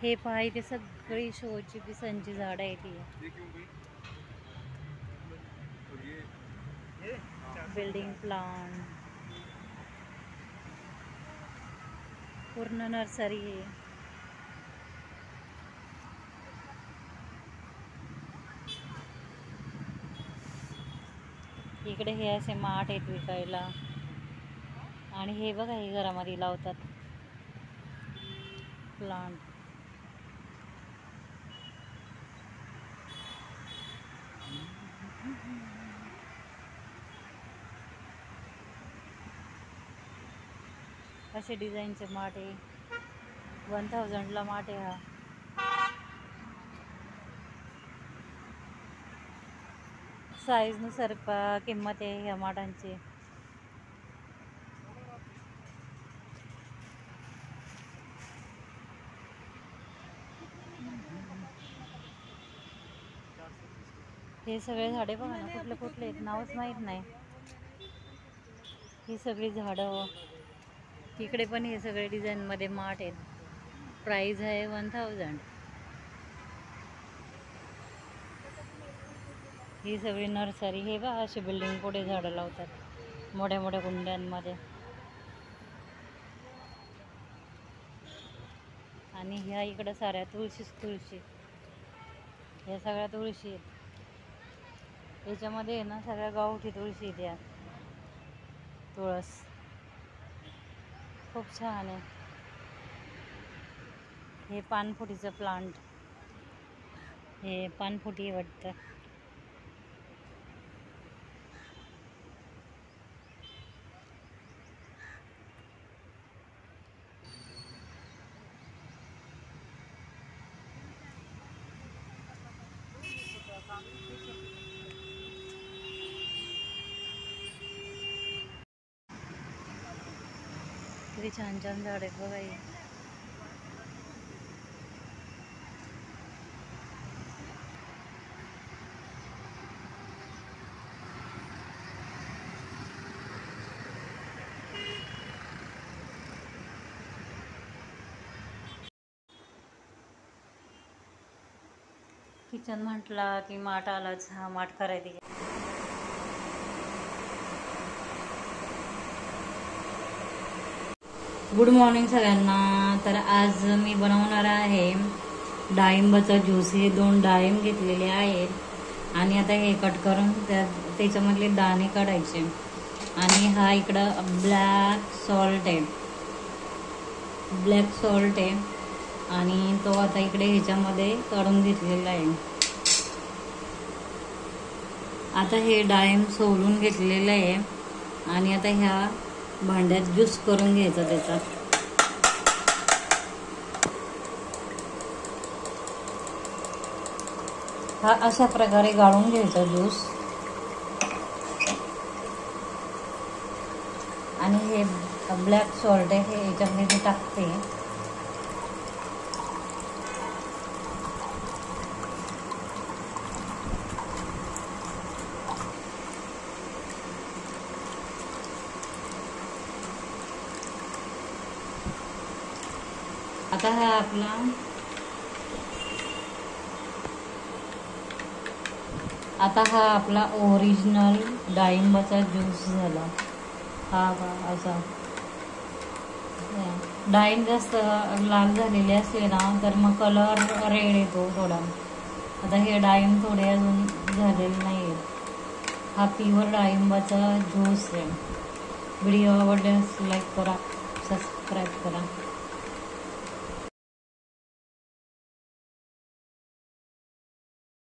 हे पहा इथे सगळी शोची पिसांची झाडं आहेत ही. बिल्डिंग प्लांट, पूर्ण नर्सरी आहे. इकडे हे असे माठ आहेत विकायला. आणि हे बघा हे घरामध्ये लावतात प्लांट. असे डिझाईनचे माठ आहे. 1000ला माठ आहे हा. साईजनुसार किंमत आहे ह्या माठांची. हे सगळे झाडे बघा ना कुठले कुठले आहेत, नावच माहीत नाही. ही सगळी झाडं. तिकडे पण हे सगळे डिझाईनमध्ये माठ आहेत. प्राईज आहे 1000. ही सगळी नर्सरी. हे बघा अशी बिल्डिंग पुढे झाडं लावतात मोठ्या मोठ्या कुंड्यांमध्ये. आणि ह्या इकडं साऱ्या तुळशी. ह्या सगळ्या तुळशी आहेत. याच्यामध्ये ना सगळ्या गावठी तुळशी द्या. तुळस खूप छान आहे. हे पानफुटीचं प्लांट. हे पानफुटी वाटतं. किती छान छान झाड आहेत बघा हे. किचन म्हटला की माठ आलाच. हा माठ करायला. गुड मॉर्निंग सगळ्यांना. तर आज मी बनवणार आहे डाळिंबाचा ज्यूस. हे 2 डाळिंब घेतलेले आहेत आणि आता हे कट करून त्याच्यामधले दाणे काढायचे. आणि हा इकडं ब्लॅक सॉल्ट आहे आणि तो आता इकडे ह्याच्यामध्ये काढून घेतलेला आहे. आता हे डाळिंब सोलून घेतलेलं आहे आणि आता ह्या भांड्यात ज्यूस करून घ्यायचा त्याचा. हा अशा प्रकारे गाळून घ्यायचा ज्यूस. आणि हे ब्लॅक सॉल्ट आहे हे याच्यामध्ये टाकते. आता हा आपला ओरिजिनल डाळिंबाचा ज्यूस झाला. हा का असा. डाळिंब जास्त लाल झालेले असले ना तर मग कलर रेड येतो थोडा. आता हे डाळिंब थोडे अजून झालेले नाही आहेत. हा प्युअर डाळिंबाचा ज्यूस आहे. व्हिडिओ आवडल्यास लाईक करा, सबस्क्राईब करा.